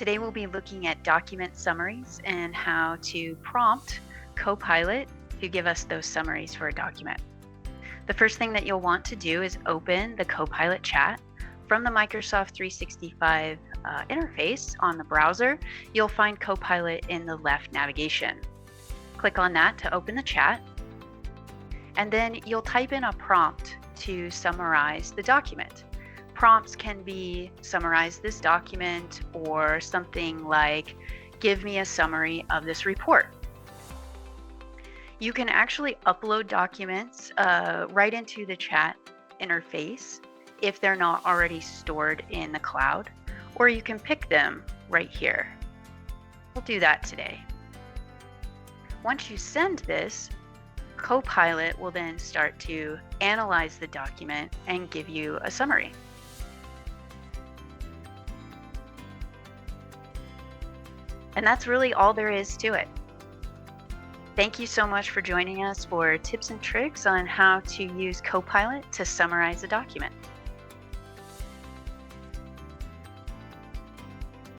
Today we'll be looking at document summaries and how to prompt Copilot to give us those summaries for a document. The first thing that you'll want to do is open the Copilot chat from the Microsoft 365 interface on the browser. You'll find Copilot in the left navigation. Click on that to open the chat, and then you'll type in a prompt to summarize the document. Prompts can be summarize this document or something like give me a summary of this report. You can actually upload documents right into the chat interface if they're not already stored in the cloud, or you can pick them right here. We'll do that today. Once you send this, Copilot will then start to analyze the document and give you a summary. And that's really all there is to it. Thank you so much for joining us for tips and tricks on how to use Copilot to summarize a document.